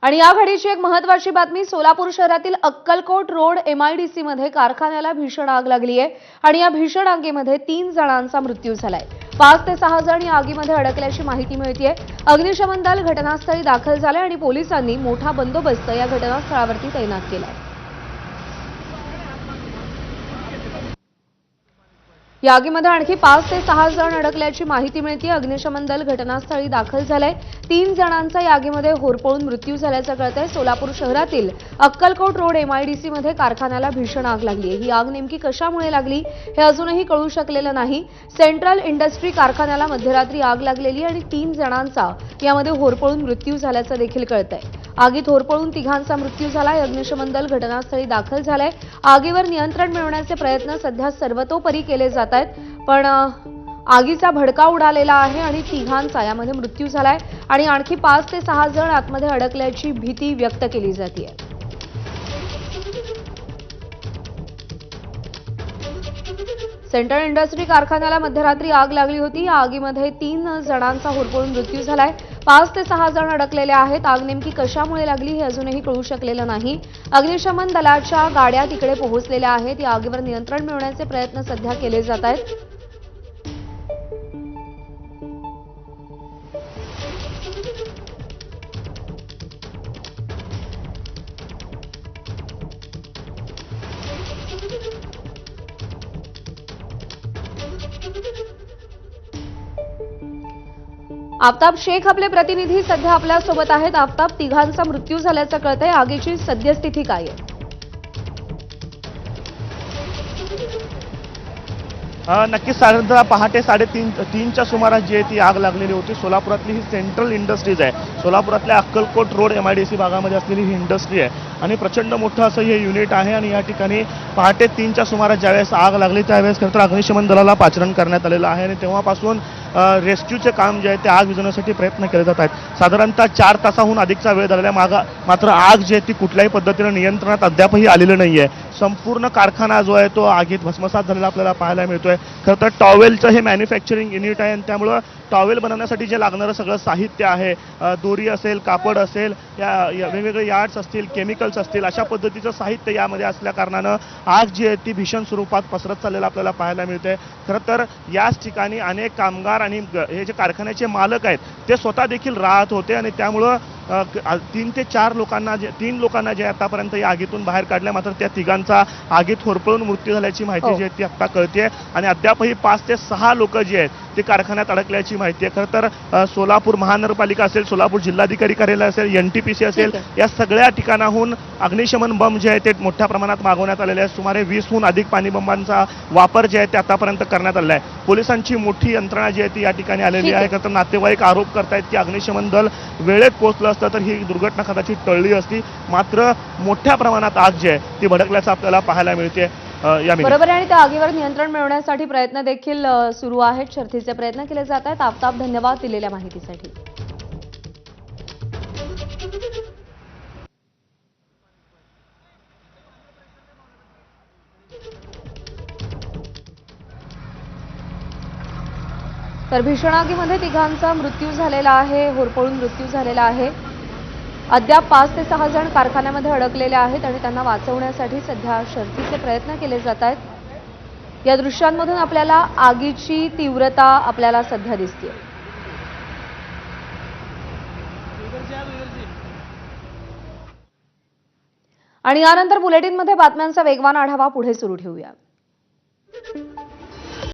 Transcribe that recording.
आणि या घडीची एक महत्त्वाची बातमी, सोलापूर शहरातील अक्कलकोट रोड MIDC मध्ये कारखान्याला भीषण आग लागली आहे आणि या भीषण आगीमध्ये 3 जणांचा मृत्यू झालाय। 5 ते 6 जण या आगीमध्ये अडकल्याची माहिती मिळतेय। अग्निशमन दल घटनास्थळी दाखल झाले आणि पोलिसांनी मोठा बंदोबस्त या घटनास्थळावरती तैनात केलाय। या आगीमध्ये आणखी 5 ते 6 जण अडकल्याची माहिती मिळते। अग्निशमन दल घटनास्थळी दाखल झालंय। 3 जणांचा या आगीमध्ये होरपळून मृत्यू झाल्याचं कळतंय। सोलापूर शहरातील अक्कलकोट रोड MIDC मध्ये कारखान्याला भीषण आग लागली आहे। ही आग नेमकी कशामुळे लागली हे अजूनही कळू शकलेलं नाही। सेंट्रल इंडस्ट्री कारखान्याला मध्यरात्री आग लागलेली आणि 3 जणांचा यामध्ये होरपळून मृत्यू झाल्याचं देखील कळतंय। आगीत होरपळून तिघांचा मृत्यू झालाय। अग्निशमन दल घटनास्थळी दाखल झालंय। आगीवर नियंत्रण मिळवण्याचे प्रयत्न सध्या सर्वतोपरी केले जात आहेत, पण आगीचा भडका उडालेला आहे आणि तिघांचा यामध्ये मृत्यू झालाय आणि आणखी 5 ते 6 जण आतमध्ये अडकल्याची भीती व्यक्त केली जाते। सेंट्रल इंडस्ट्री कारखान्याला मध्यरात्री आग लागली होती। या आगीमध्ये 3 जणांचा होरपळून मृत्यू झालाय। 5 ते 6 जण अडकलेले आहेत। आग नेमकी कशामुळे लागली हे अजूनही कळू शकलेलं नाही। अग्निशमन दलाच्या गाड्या तिकडे पोहोचलेल्या आहेत। या आगीवर नियंत्रण मिळवण्याचे प्रयत्न सध्या केले जात आहेत। आफताब शेख आपले प्रतिनिधी सध्या आपल्या सोबत आहेत। आफताब, तिघांचा मृत्यू झाल्याचं कळतंय, आगीची सद्यस्थिती काय आहे? नक्कीच साधारणतः पहाटे 3:30च्या सुमारास जी आहे ती आग लागलेली होती। सोलापुरातली ही सेंट्रल इंडस्ट्रीज आहे। सोलापुरातल्या अक्कलकोट रोड MIDC भागामध्ये असलेली ही इंडस्ट्री आहे आणि प्रचंड मोठं असं हे युनिट आहे आणि या ठिकाणी पहाटे 3च्या सुमारास ज्यावेळेस आग लागली त्यावेळेस खरं तर अग्निशमन दलाला पाचारण करण्यात आलेलं आहे आणि तेव्हापासून रेस्क्यूचे काम जे आहे ते आग विझवण्यासाठी प्रयत्न केले जात आहेत। साधारणतः 4 तासाहून अधिकचा वेळ झालेला मात्र आग जी आहे ती कुठल्याही पद्धतीनं नियंत्रणात अद्यापही आलेलं नाही आहे। संपूर्ण कारखाना जो आहे तो आगीत भस्मसात झालेला आपल्याला पाहायला मिळतोय। खरं तर टॉवेलचं हे मॅन्युफॅक्चरिंग युनिट आहे आणि त्यामुळं टॉवेल बनवण्यासाठी जे लागणारं सगळं साहित्य आहे, दोरी असेल, कापड असेल, या वेगवेगळे यार्ड्स असतील, केमिकल्स असतील, अशा पद्धतीचं साहित्य यामध्ये असल्या कारणानं आग जी आहे ती भीषण स्वरूपात पसरत चाललेलं आपल्याला पाहायला मिळतंय। खरं तर याच ठिकाणी अनेक कामगार आणि हे जे कारखान्याचे मालक आहेत ते स्वतः देखील राहत होते आणि त्यामुळं 3 ते 4 लोकांना 3 लोकांना जे आतापर्यंत या आगीतून बाहेर काढल्या, मात्र त्या तिघांचा आगीत होरपळून मृत्यू झाल्याची माहिती जी आहे ती आता कळते आणि अद्यापही 5 ते 6 लोक जी आहेत ते कारखान्यात अडकल्याची माहिती आहे। खरं तर सोलापूर महानगरपालिका असेल, सोलापूर जिल्हाधिकारी कार्यालय असेल, NTPC असेल, या सगळ्या ठिकाणाहून अग्निशमन बंब जे आहे ते मोठ्या प्रमाणात मागवण्यात आलेले आहेत। सुमारे 20हून अधिक पाणी बंबांचा वापर जे आहे ते आतापर्यंत करण्यात आलेला आहे। पोलिसांची मोठी यंत्रणा जी आहे ती या ठिकाणी आलेली आहे। खरं तर नातेवाईक आरोप करतायत की अग्निशमन दल वेळेत पोहोचलं असतं तर ही दुर्घटना कदाचित टळली असती, मात्र मोठ्या प्रमाणात आग जी आहे ती भडकल्याचं आपल्याला पाहायला मिळते। बरोबर आहे आणि त्या आगीवर नियंत्रण मिळवण्यासाठी प्रयत्न देखील सुरू आहेत। शर्थीचे प्रयत्न केले जात आहेत। आफताब, धन्यवाद दिलेल्या माहितीसाठी। तर भीषण आगीमध्ये तिघांचा मृत्यू झालेला आहे, होरपळून मृत्यू झालेला आहे। अद्याप 5 ते 6 जण कारखान्यामध्ये अडकलेले आहेत आणि त्यांना वाचवण्यासाठी सध्या शर्थीचे प्रयत्न केले जात आहेत। या दृश्यांमधून आपल्याला आगीची तीव्रता आपल्याला सध्या दिसते आणि यानंतर बुलेटिनमध्ये बातम्यांचा वेगवान आढावा पुढे सुरू ठेवूया।